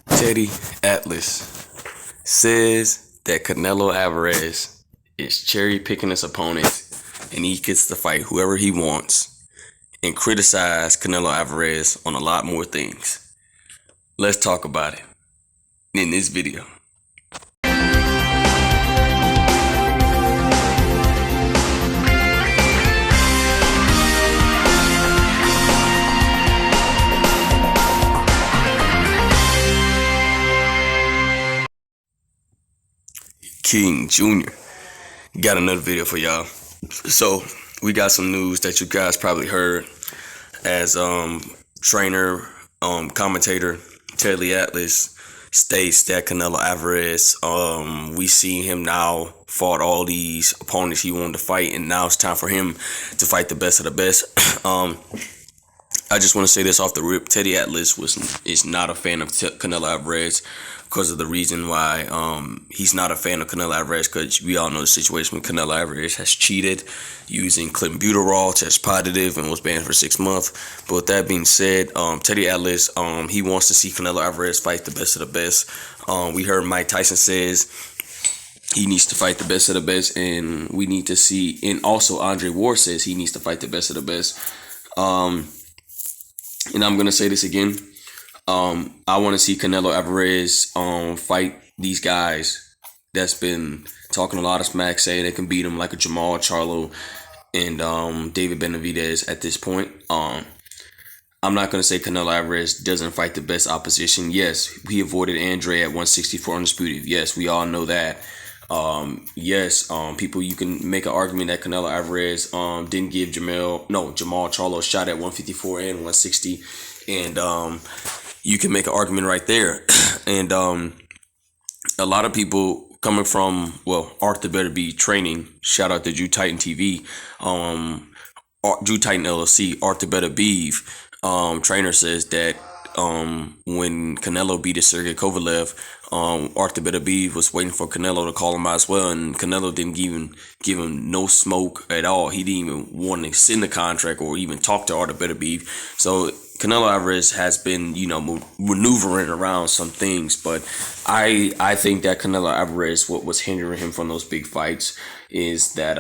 Teddy Atlas says that Canelo Alvarez is cherry picking his opponents and he gets to fight whoever he wants and criticize Canelo Alvarez on a lot more things. Let's talk about it in this video. King Jr. got another video for y'all. So we got some news that you guys probably heard as trainer, commentator Teddy Atlas states that Canelo Alvarez, we see him now fought all these opponents he wanted to fight, and now it's time for him to fight the best of the best. I just want to say this off the rip. Teddy Atlas is not a fan of Canelo Alvarez because of the reason why he's not a fan of Canelo Alvarez, because we all know the situation when Canelo Alvarez has cheated using clenbuterol, test positive, and was banned for 6 months. But with that being said, Teddy Atlas, he wants to see Canelo Alvarez fight the best of the best. We heard Mike Tyson says he needs to fight the best of the best, and we need to see, and also Andre Ward says he needs to fight the best of the best. And I'm going to say this again. I want to see Canelo Alvarez fight these guys that's been talking a lot of smack, saying they can beat him, like a Jamal Charlo and David Benavidez at this point. I'm not going to say Canelo Alvarez doesn't fight the best opposition. Yes, he avoided Andre at 164 undisputed. Yes, we all know that. People, you can make an argument that Canelo Alvarez didn't give Jamal Charlo a shot at 154 and 160, and you can make an argument right there. And a lot of people coming from, Art the Better Be training, shout out to Drew Titan TV, Drew Titan LLC, Art the Better Beef, trainer says that when Canelo beat Sergey Kovalev, Arthur Beterbiev was waiting for Canelo to call him out as well, and Canelo didn't even give him no smoke at all. He didn't even want to send the contract or even talk to Arthur Beterbiev. So Canelo Alvarez has been, maneuvering around some things, but I think that Canelo Alvarez, what was hindering him from those big fights is that,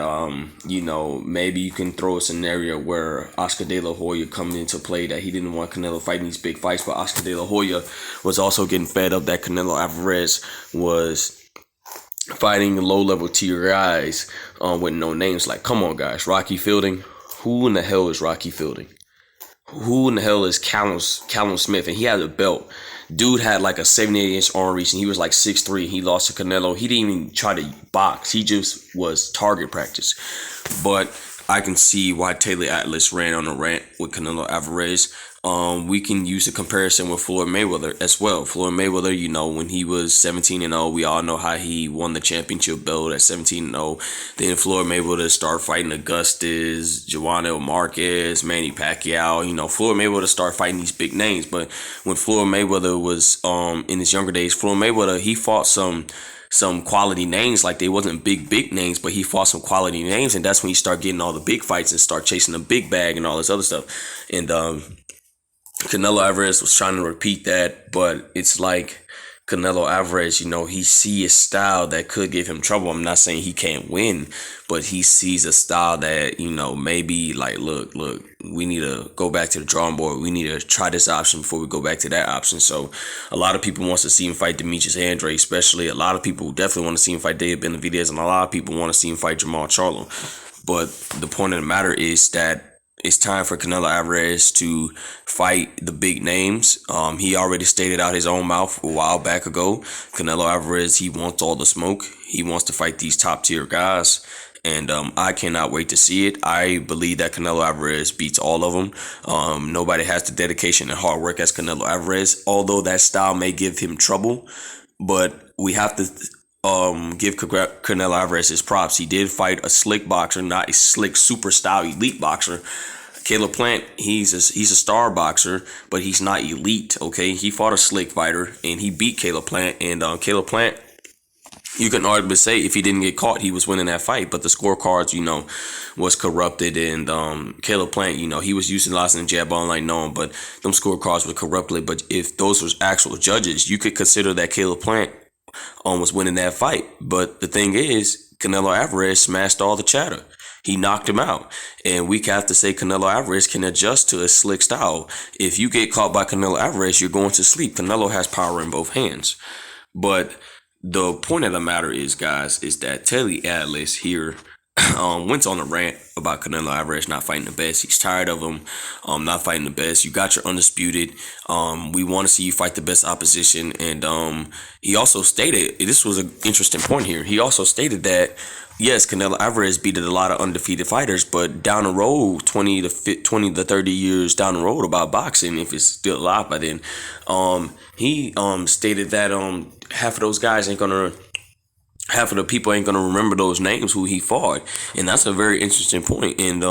maybe you can throw a scenario where Oscar De La Hoya come into play, that he didn't want Canelo fighting these big fights, but Oscar De La Hoya was also getting fed up that Canelo Alvarez was fighting low-level tier guys with no names. Like, come on, guys, Rocky Fielding. Who in the hell is Rocky Fielding? Who in the hell is Callum Smith? And he had a belt. Dude had like a 78-inch arm reach, and he was like 6'3". He lost to Canelo. He didn't even try to box. He just was target practice. But I can see why Taylor Atlas ran on a rant with Canelo Alvarez. We can use a comparison with Floyd Mayweather as well. Floyd Mayweather, when he was 17-0, we all know how he won the championship belt at 17-0. Then Floyd Mayweather started fighting Augustus, Joanna Marquez, Manny Pacquiao. Floyd Mayweather started fighting these big names. But when Floyd Mayweather was in his younger days, Floyd Mayweather, he fought some quality names. Like, they wasn't big names, but he fought some quality names, and that's when he started getting all the big fights and start chasing the big bag and all this other stuff. And Canelo Alvarez was trying to repeat that, but it's like Canelo Alvarez, he sees a style that could give him trouble. I'm not saying he can't win, but he sees a style that, maybe like, look, we need to go back to the drawing board. We need to try this option before we go back to that option. So a lot of people wants to see him fight Demetrius Andre, especially. A lot of people definitely want to see him fight David Benavidez, and a lot of people want to see him fight Jamal Charlo. But the point of the matter is that it's time for Canelo Alvarez to fight the big names. He already stated out his own mouth a while back ago. Canelo Alvarez, he wants all the smoke. He wants to fight these top tier guys. And I cannot wait to see it. I believe that Canelo Alvarez beats all of them. Nobody has the dedication and hard work as Canelo Alvarez, although that style may give him trouble. But we have to give Canelo Alvarez his props. He did fight a slick boxer, not a slick super style elite boxer. Caleb Plant, he's a star boxer, but he's not elite, okay? He fought a slick fighter, and he beat Caleb Plant. And Caleb Plant, you can arguably say if he didn't get caught, he was winning that fight. But the scorecards, was corrupted, and Caleb Plant, he was utilizing the jab on like known, but them scorecards were corrupted. But if those was actual judges, you could consider that Caleb Plant was winning that fight. But the thing is, Canelo Alvarez smashed all the chatter. He knocked him out. And we have to say Canelo Alvarez can adjust to a slick style. If you get caught by Canelo Alvarez, you're going to sleep. Canelo has power in both hands. But the point of the matter is, guys, is that Telly Atlas here went on a rant about Canelo Alvarez not fighting the best. He's tired of him not fighting the best. You got your undisputed. We want to see you fight the best opposition. And he also stated, this was an interesting point here. He also stated that, yes, Canelo Alvarez beat a lot of undefeated fighters, but down the road, 20 to 30 years down the road about boxing, if it's still alive by then, he stated that half of the people ain't gonna remember those names who he fought, and that's a very interesting point. And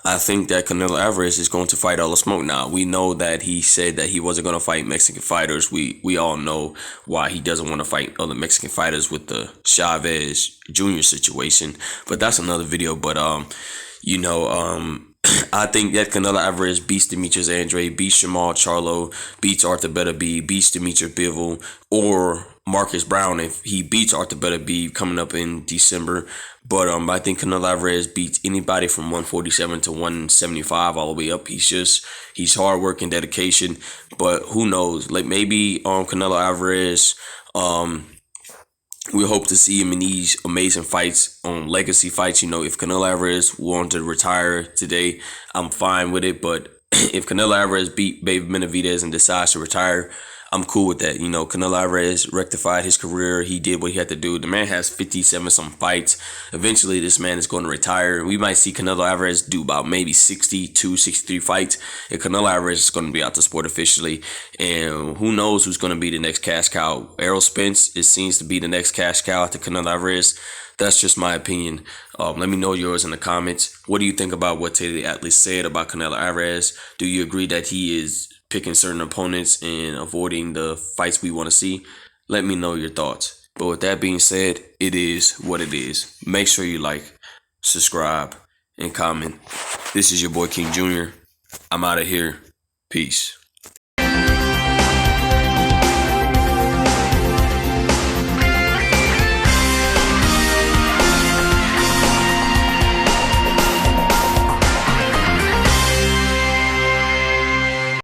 I think that Canelo Alvarez is going to fight all the smoke now. We know that he said that he wasn't going to fight Mexican fighters. We all know why he doesn't want to fight other Mexican fighters with the Chavez Jr. situation, but that's another video. But I think that Canelo Alvarez beats Demetrius Andrade, beats Jamal Charlo, beats Arthur Beterbiev, beats Demetrius Bivol, or Marcus Brown if he beats Arthur Beterbiev coming up in December. But I think Canelo Alvarez beats anybody from 147 to 175 all the way up. He's hard work and dedication. But who knows? Like maybe Canelo Alvarez, we hope to see him in these amazing fights, legacy fights. If Canelo Alvarez wanted to retire today, I'm fine with it. But if Canelo Alvarez beat Baby Benavidez and decides to retire, I'm cool with that. Canelo Alvarez rectified his career. He did what he had to do. The man has 57 some fights. Eventually, this man is going to retire. We might see Canelo Alvarez do about maybe 62, 63 fights. And Canelo Alvarez is going to be out the sport officially. And who knows who's going to be the next cash cow. Errol Spence, it seems to be the next cash cow to Canelo Alvarez. That's just my opinion. Let me know yours in the comments. What do you think about what Taylor Atlas said about Canelo Alvarez? Do you agree that he is picking certain opponents and avoiding the fights we want to see? Let me know your thoughts. But with that being said, it is what it is. Make sure you like, subscribe, and comment. This is your boy King Jr. I'm out of here. Peace.